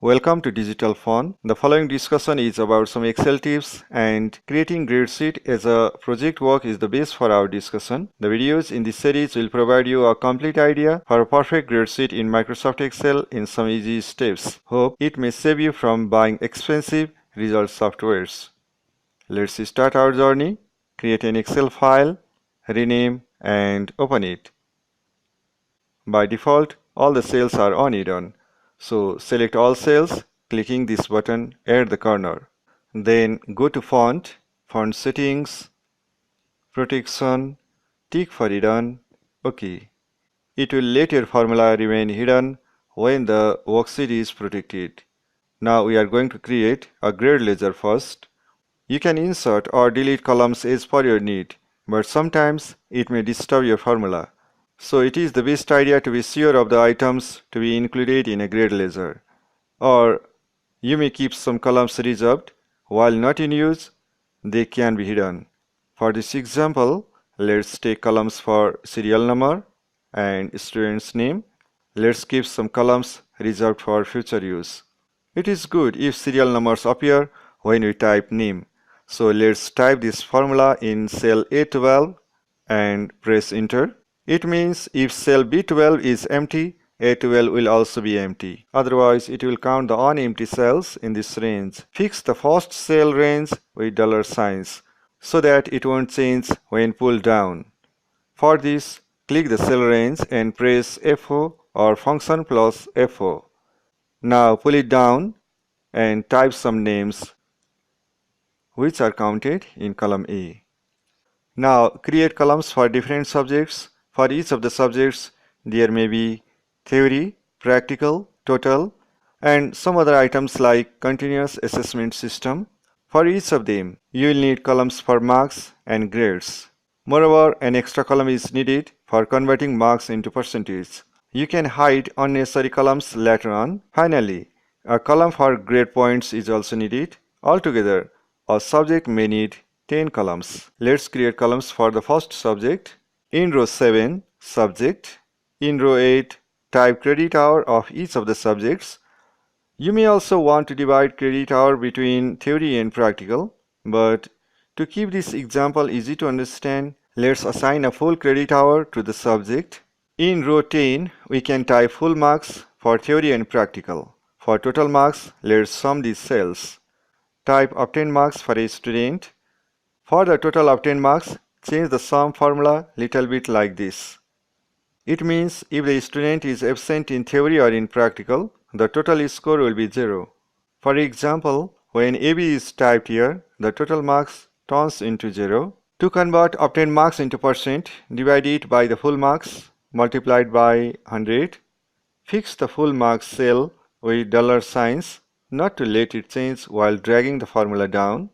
Welcome to Digital Fun. The following discussion is about some Excel tips, and creating gradesheet as a project work is the base for our discussion. The videos in this series will provide you a complete idea for a perfect gradesheet in Microsoft Excel in some easy steps. Hope it may save you from buying expensive result softwares. Let's start our journey. Create an Excel file, rename and open it. By default, all the cells are unhidden. So select all cells, clicking this button at the corner. Then go to Font, Font Settings, Protection, tick for hidden, OK. It will let your formula remain hidden when the worksheet is protected. Now we are going to create a grade ledger first. You can insert or delete columns as per your need, but sometimes it may disturb your formula. So it is the best idea to be sure of the items to be included in a grade ledger. Or you may keep some columns reserved. While not in use, they can be hidden. For this example, let's take columns for serial number and student's name. Let's keep some columns reserved for future use. It is good if serial numbers appear when we type name. So let's type this formula in cell A12 and press enter. It means if cell B12 is empty, A12 will also be empty. Otherwise, it will count the unempty cells in this range. Fix the first cell range with $signs so that it won't change when pulled down. For this, click the cell range and press F4 or function plus F4. Now pull it down and type some names which are counted in column A. Now create columns for different subjects. For each of the subjects, there may be theory, practical, total, and some other items like continuous assessment system. For each of them, you will need columns for marks and grades. Moreover, an extra column is needed for converting marks into percentage. You can hide unnecessary columns later on. Finally, a column for grade points is also needed. Altogether, a subject may need 10 columns. Let's create columns for the first subject. In row 7, subject. In row 8, type credit hour of each of the subjects. You may also want to divide credit hour between theory and practical, but to keep this example easy to understand, let's assign a full credit hour to the subject. In row 10, we can type full marks for theory and practical. For total marks, let's sum these cells. Type obtained marks for a student. For the total obtained marks, change the sum formula little bit like this. It means if the student is absent in theory or in practical, the total score will be 0. For example, when AB is typed here, the total marks turns into 0. To convert obtained marks into percent, divide it by the full marks multiplied by 100. Fix the full marks cell with $signs, not to let it change while dragging the formula down.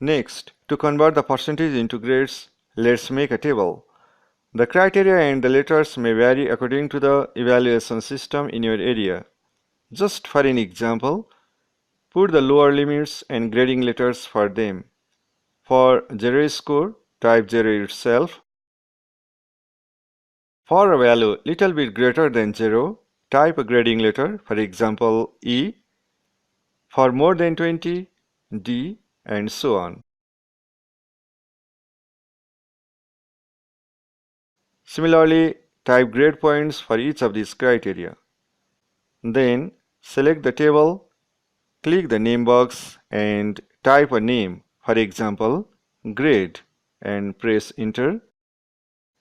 Next, to convert the percentage into grades, let's make a table. The criteria and the letters may vary according to the evaluation system in your area. Just for an example, put the lower limits and grading letters for them. For 0 score, type 0 itself. For a value little bit greater than 0, type a grading letter, for example E. For more than 20, D, and so on. Similarly, type grade points for each of these criteria. Then select the table, click the name box and type a name, for example grade, and press enter.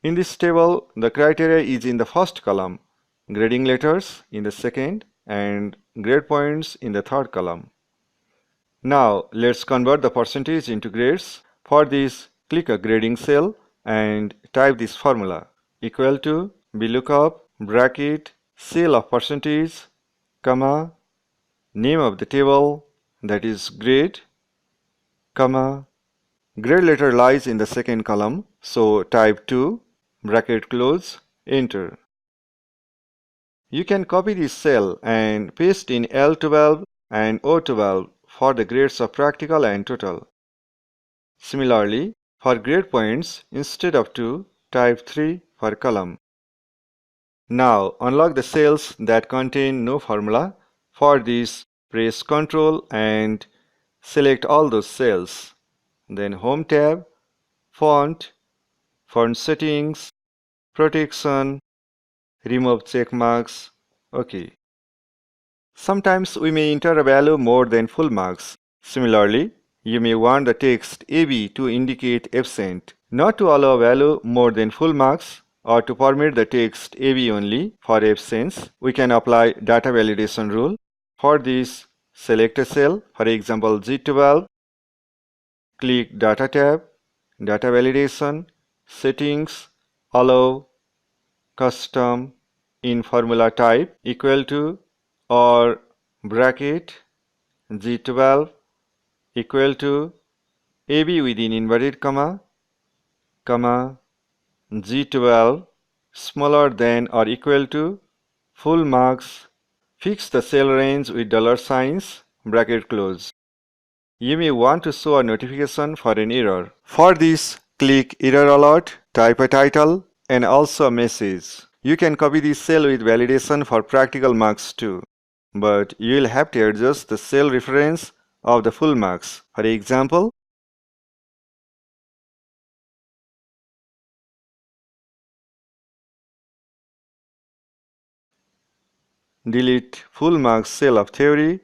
In this table, the criteria is in the first column, grading letters in the second, and grade points in the third column. Now let's convert the percentage into grades. For this, click a grading cell and type this formula: equal to VLOOKUP bracket cell of percentage, comma, name of the table, that is grade, comma, grade letter lies in the second column, so type 2, bracket close, enter. You can copy this cell and paste in L12 and O12 for the grades of practical and total. Similarly, for grade points, instead of 2, type 3 for column. Now unlock the cells that contain no formula. For this, press Ctrl and select all those cells. Then Home tab, Font, Font Settings, Protection, remove check marks. OK. Sometimes we may enter a value more than full marks. Similarly, you may want the text AB to indicate absent. Not to allow a value more than full marks or to permit the text AB only for absence, we can apply data validation rule. For this, select a cell, for example G12, click Data tab, Data Validation, Settings, Allow, Custom, in formula type equal to or bracket G12 equal to AB within inverted comma, G12 smaller than or equal to full marks. Fix the cell range with $signs, bracket close. You may want to show a notification for an error. For this, click Error Alert, type a title and also a message. You can copy this cell with validation for practical marks too, but you will have to adjust the cell reference of the full marks. For example, delete full marks cell of theory,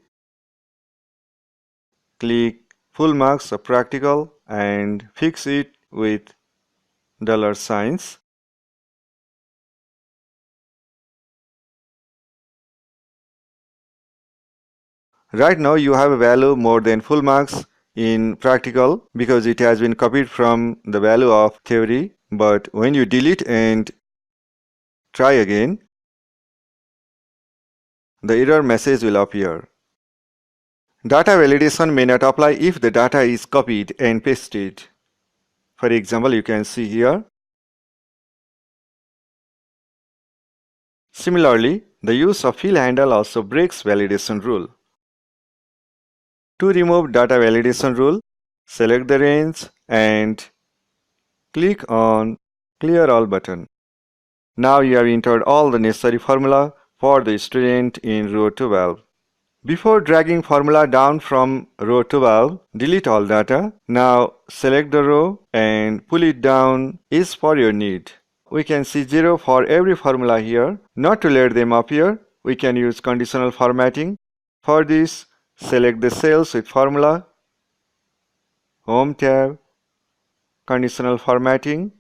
click full marks of practical and fix it with $signs. Right now you have a value more than full marks in practical because it has been copied from the value of theory, but when you delete and try again, the error message will appear. Data validation may not apply if the data is copied and pasted. For example, you can see here. Similarly, the use of fill handle also breaks validation rule. To remove data validation rule, select the range and click on Clear All button. Now you have entered all the necessary formula for the student in row 12. Before dragging formula down from row 12, delete all data. Now select the row and pull it down as per your need. We can see 0 for every formula here. Not to let them appear, we can use conditional formatting. For this, select the cells with formula, Home tab, Conditional Formatting,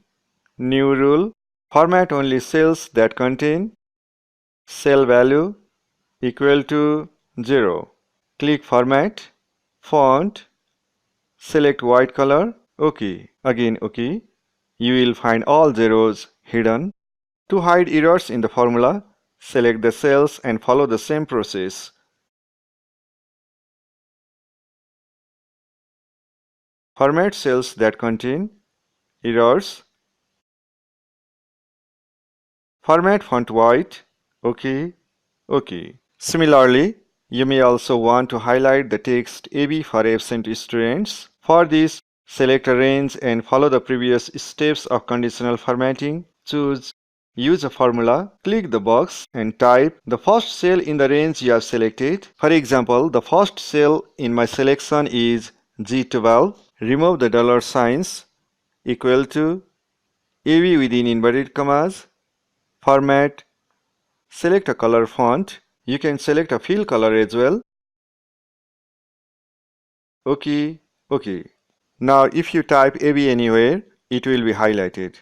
New rule, format only cells that contain cell value equal to 0. Click Format, Font, select white color, OK. Again OK. You will find all zeros hidden. To hide errors in the formula, select the cells and follow the same process. Format cells that contain errors. Format font white. OK. OK. Similarly, you may also want to highlight the text AB for absent students. For this, select a range and follow the previous steps of conditional formatting. Choose Use a formula, click the box and type the first cell in the range you have selected. For example, the first cell in my selection is G12. Remove the $signs equal to AB within inverted commas. Format. Select a color font. You can select a fill color as well. OK. OK. Now if you type AB anywhere, it will be highlighted.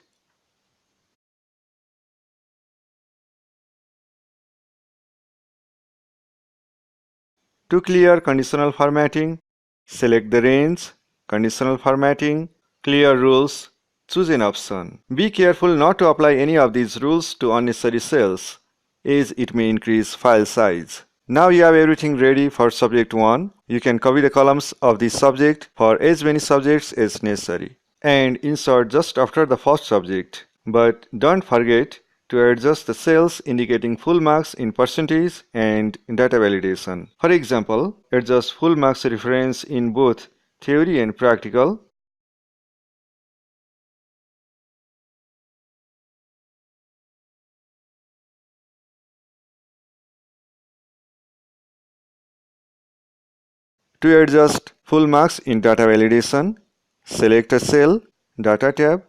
To clear conditional formatting, select the range, conditional formatting, clear rules, choose an option. Be careful not to apply any of these rules to unnecessary cells, as it may increase file size. Now you have everything ready for subject 1. You can copy the columns of this subject for as many subjects as necessary and insert just after the first subject. But don't forget to adjust the cells indicating full marks in percentage and data validation. For example, adjust full marks reference in both theory and practical. To adjust full marks in data validation, select a cell, Data tab,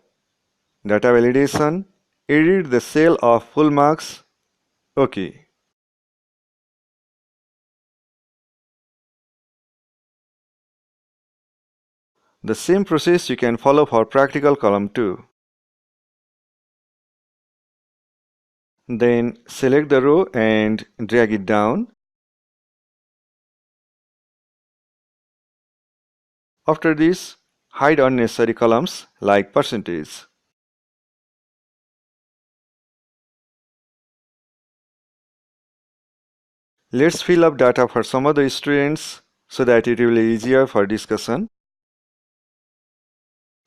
Data validation, edit the cell of full marks, OK. The same process you can follow for practical column too. Then select the row and drag it down. After this, hide unnecessary columns like percentage. Let's fill up data for some other students so that it will be easier for discussion.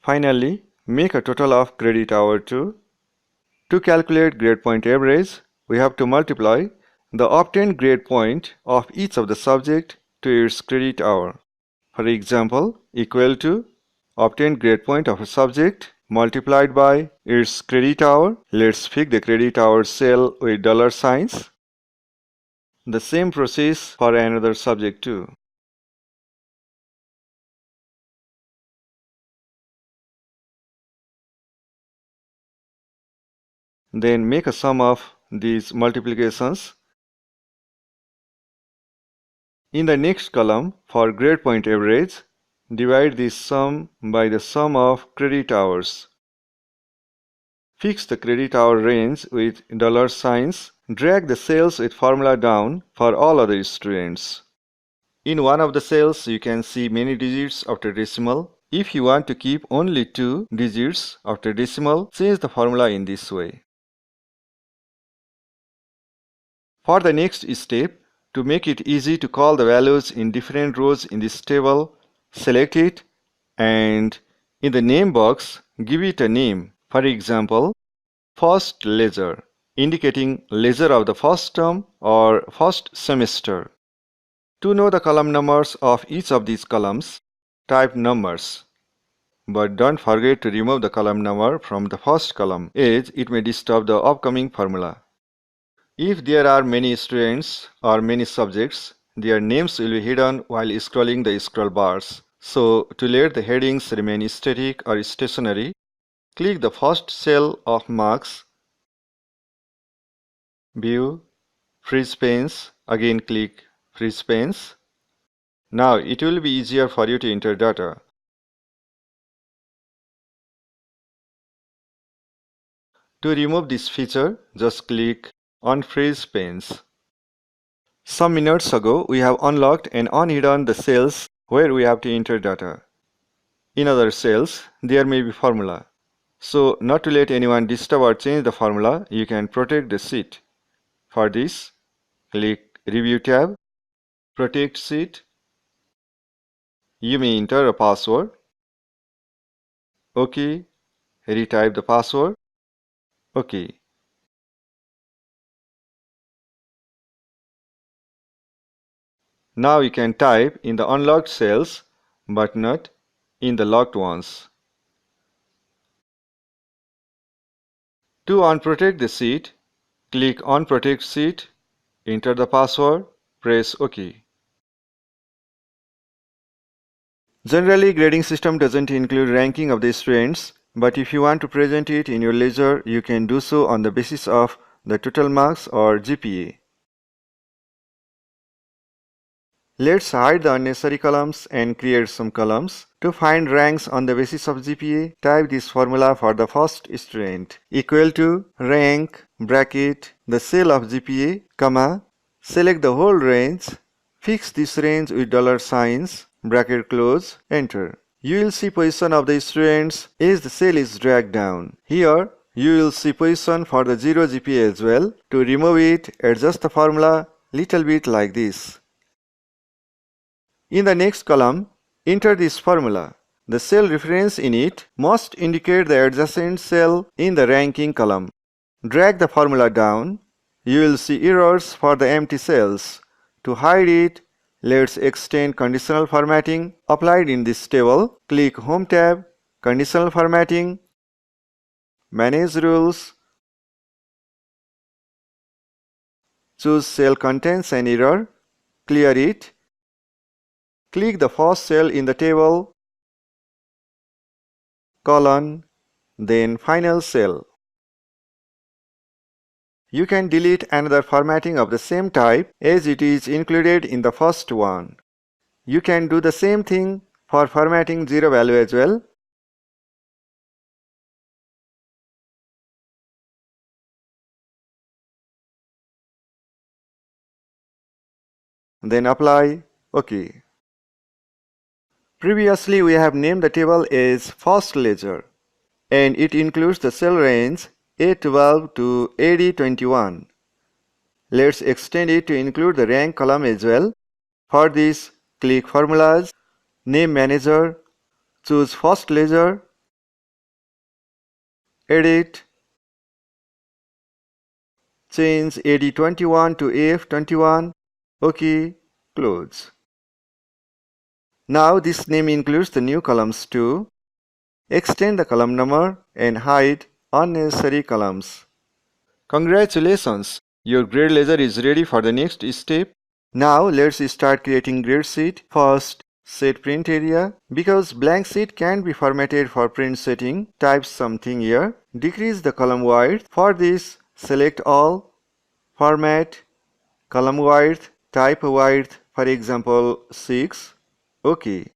Finally, make a total of credit hour too. To calculate grade point average, we have to multiply the obtained grade point of each of the subject to its credit hour. For example, equal to obtained grade point of a subject multiplied by its credit hour. Let's pick the credit hour cell with dollar signs. The same process for another subject too. Then make a sum of these multiplications. In the next column, for grade point average, divide this sum by the sum of credit hours. Fix the credit hour range with dollar signs. Drag the cells with formula down for all other students. In one of the cells, you can see many digits after decimal. If you want to keep only 2 digits after decimal, change the formula in this way. For the next step, to make it easy to call the values in different rows in this table, select it and in the name box, give it a name. For example, first ledger, indicating ledger of the first term or first semester. To know the column numbers of each of these columns, type numbers. But don't forget to remove the column number from the first column, as it may disturb the upcoming formula. If there are many students or many subjects, their names will be hidden while scrolling the scroll bars. So, to let the headings remain static or stationary, click the first cell of marks, View, Freeze Panes, again click Freeze Panes. Now it will be easier for you to enter data. To remove this feature, just click Unfreeze Panes. Some minutes ago, we have unlocked and unhidden the cells where we have to enter data. In other cells, there may be formula. So, not to let anyone disturb or change the formula, you can protect the sheet. For this, click Review tab, Protect Sheet. You may enter a password. OK. Retype the password. OK. Now you can type in the unlocked cells, but not in the locked ones. To unprotect the sheet, click Unprotect Sheet, enter the password, press OK. Generally, grading system doesn't include ranking of the students, but if you want to present it in your ledger, you can do so on the basis of the total marks or GPA. Let's hide the unnecessary columns and create some columns. To find ranks on the basis of GPA, type this formula for the first student. Equal to rank bracket the cell of GPA, comma, select the whole range, fix this range with dollar signs, bracket close, enter. You will see position of the students as the cell is dragged down. Here, you will see position for the 0 GPA as well. To remove it, adjust the formula little bit like this. In the next column, enter this formula. The cell reference in it must indicate the adjacent cell in the ranking column. Drag the formula down. You will see errors for the empty cells. To hide it, let's extend conditional formatting applied in this table. Click Home tab, Conditional Formatting, Manage Rules, choose Cell Contains an Error, clear it. Click the first cell in the table, colon, then final cell. You can delete another formatting of the same type as it is included in the first one. You can do the same thing for formatting zero value as well. Then apply OK. Previously we have named the table as first ledger and it includes the cell range A12 to AD21. Let's extend it to include the rank column as well. For this, click Formulas, Name Manager, choose First Ledger, Edit, change AD21 to AF21, OK, close. Now this name includes the new columns too. Extend the column number and hide unnecessary columns. Congratulations! Your grade ledger is ready for the next step. Now let's start creating grade sheet. First, set print area. Because blank sheet can't be formatted for print setting, type something here. Decrease the column width. For this, select all, format, column width, type width, for example 6. OK.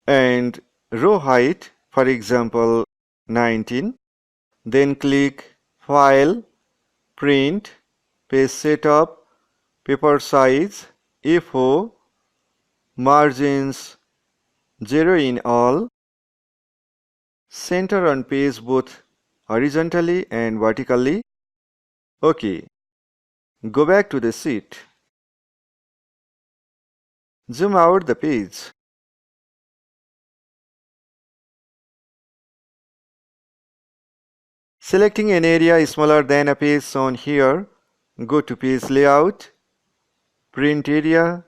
And row height, for example 19. Then click File, Print, Page Setup, Paper Size, A4, Margins 0 in all, Center on page both horizontally and vertically. OK. Go back to the sheet. Zoom out the page. Selecting an area smaller than a page shown here, go to Page Layout, Print Area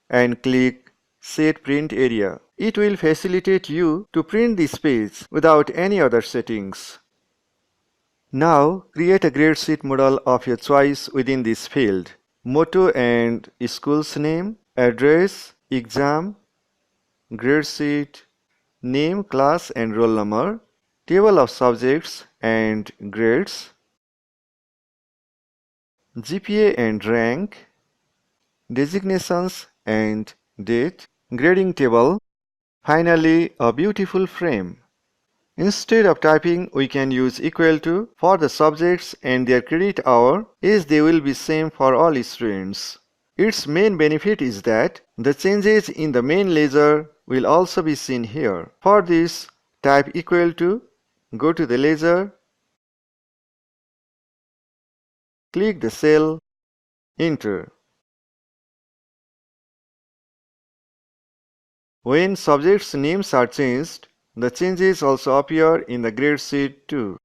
and click Set Print Area. It will facilitate you to print this page without any other settings. Now create a grade sheet model of your choice within this field. Motto and school's name, address, exam, grade sheet, name, class and roll number, table of subjects and grades, GPA and rank, designations and date, grading table, finally a beautiful frame. Instead of typing, we can use equal to for the subjects and their credit hour as they will be same for all students. Its main benefit is that the changes in the main ledger will also be seen here. For this, type equal to, go to the ledger, click the cell, enter. When subjects' names are changed, the changes also appear in the grade sheet too.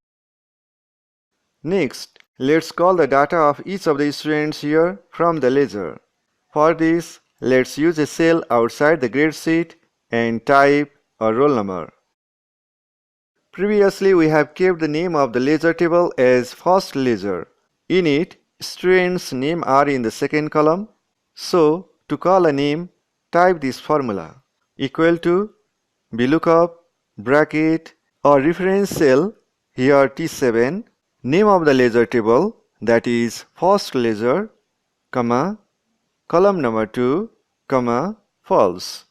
Next, let's call the data of each of the students here from the ledger. For this, let's use a cell outside the grade sheet and type a roll number. Previously, we have kept the name of the ledger table as first ledger. In it, students' names are in the second column. So, to call a name, type this formula. Equal to, VLOOKUP, bracket or reference cell, here T7, name of the ledger table, that is first ledger, comma, column number 2, comma, false.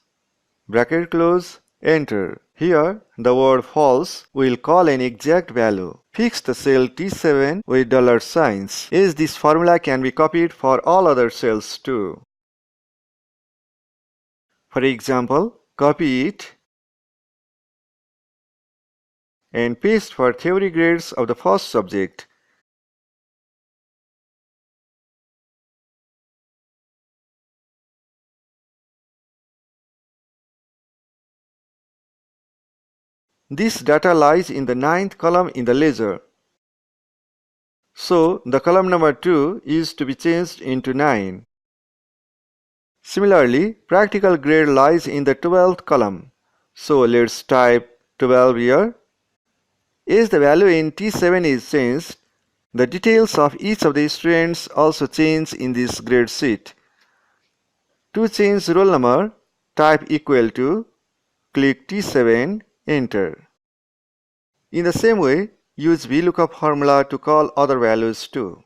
Bracket close, enter. Here, the word false will call an exact value. Fix the cell T7 with $signs, as this formula can be copied for all other cells too. For example, copy it and paste for theory grades of the first subject. This data lies in the 9th column in the ledger. So, the column number 2 is to be changed into 9. Similarly, practical grade lies in the 12th column. So, let's type 12 here. As the value in T7 is changed, the details of each of the students also change in this grade sheet. To change roll number, type equal to, click T7, enter. In the same way, use VLOOKUP formula to call other values too.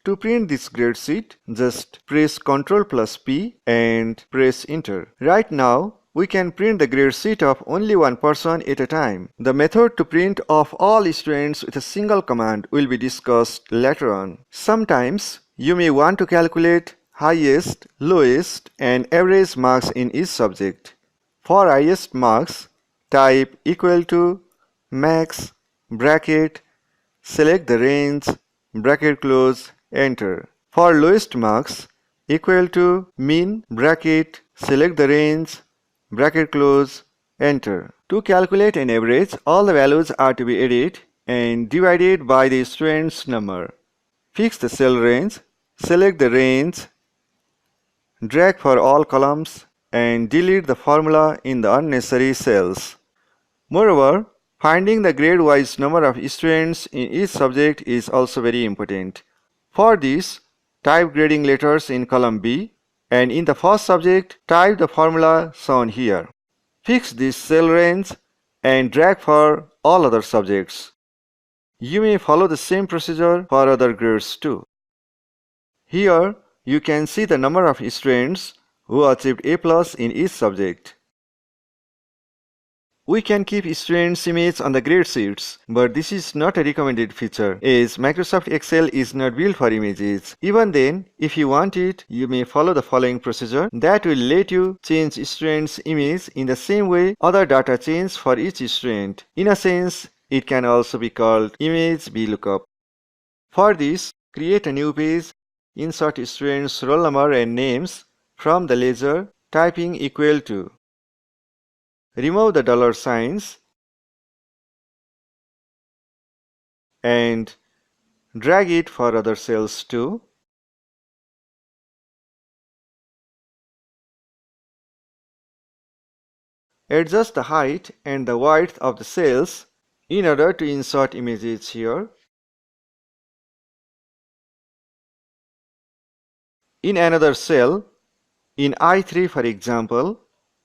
To print this grade sheet, just press Ctrl plus P and press enter. Right now, we can print the grade sheet of only one person at a time. The method to print of all students with a single command will be discussed later on. Sometimes, you may want to calculate highest, lowest, and average marks in each subject. For highest marks, type equal to max, bracket, select the range, bracket close, enter. For lowest marks, equal to min, bracket, select the range, bracket close, enter. To calculate an average, all the values are to be added and divided by the student's number. Fix the cell range, select the range, drag for all columns, and delete the formula in the unnecessary cells. Moreover, finding the grade-wise number of students in each subject is also very important. For this, type grading letters in column B, and in the first subject, type the formula shown here. Fix this cell range and drag for all other subjects. You may follow the same procedure for other grades too. Here, you can see the number of students who achieved A+ in each subject. We can keep students' image on the grade sheets, but this is not a recommended feature as Microsoft Excel is not built for images. Even then, if you want it, you may follow the following procedure that will let you change students' image in the same way other data change for each student. In a sense, it can also be called image VLOOKUP. For this, create a new page, insert students' roll number and names from the ledger, typing equal to. Remove the dollar signs and drag it for other cells too. Adjust the height and the width of the cells in order to insert images here. In another cell, in I3 for example,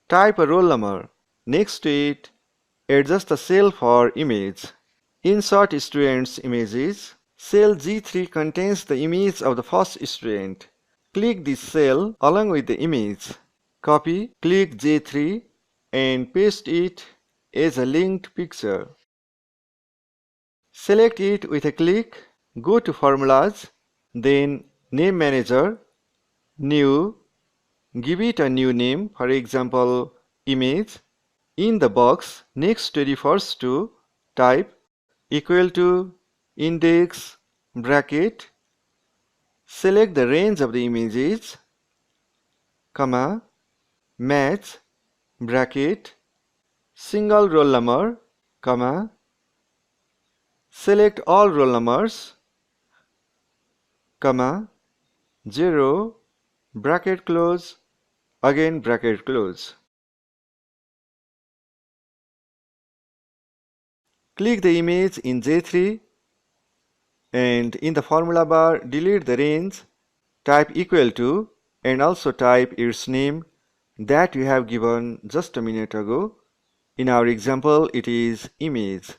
type a roll number. Next to it, adjust the cell for image. Insert students' images. Cell G3 contains the image of the first student. Click this cell along with the image. Copy, click J3 and paste it as a linked picture. Select it with a click, go to Formulas, then Name Manager, New, give it a new name, for example, Image. In the box next to refers to, type equal to index, bracket, select the range of the images, comma, match, bracket, single roll number, comma, select all roll numbers, comma, 0, bracket close, again bracket close. Click the image in J3 and in the formula bar delete the range, type equal to and also type its name that you have given just a minute ago. In our example, it is image.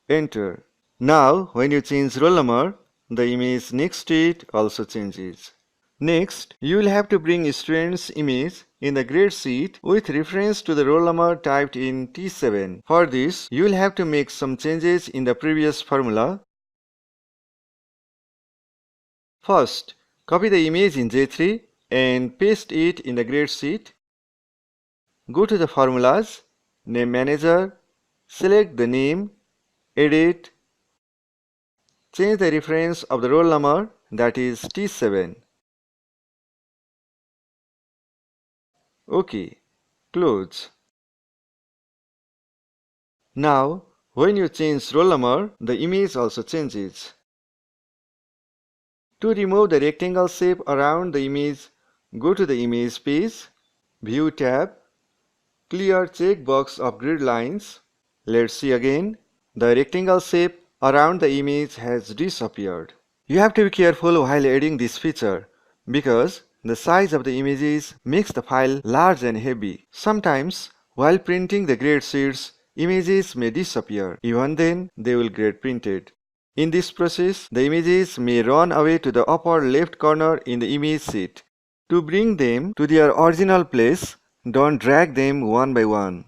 Enter. Now when you change roll number, the image next to it also changes. Next, you will have to bring student's image in the grade sheet with reference to the roll number typed in T7. For this, you will have to make some changes in the previous formula. First, copy the image in J3 and paste it in the grade sheet. Go to the Formulas, Name Manager, select the name, edit, change the reference of the roll number, that is T7. OK. Close. Now, when you change roll number, the image also changes. To remove the rectangle shape around the image, go to the Image page, View tab, clear checkbox of grid lines. Let's see again. The rectangle shape around the image has disappeared. You have to be careful while adding this feature because The size of the images makes the file large and heavy. Sometimes, while printing the grade sheets, images may disappear. Even then, they will get printed. In this process, the images may run away to the upper left corner in the image sheet. To bring them to their original place, don't drag them one by one.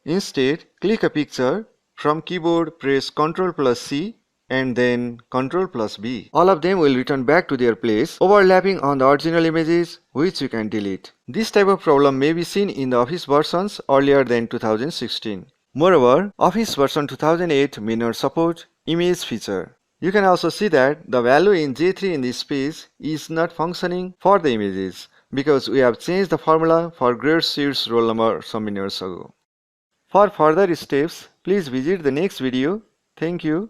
Instead, click a picture. From keyboard, press Ctrl+C and then Ctrl+B. All of them will return back to their place, overlapping on the original images, which you can delete. This type of problem may be seen in the Office versions earlier than 2016. Moreover, Office version 2008 may not support image feature. You can also see that the value in J3 in this page is not functioning for the images because we have changed the formula for grade sheets roll number some minutes ago. For further steps, please visit the next video. Thank you.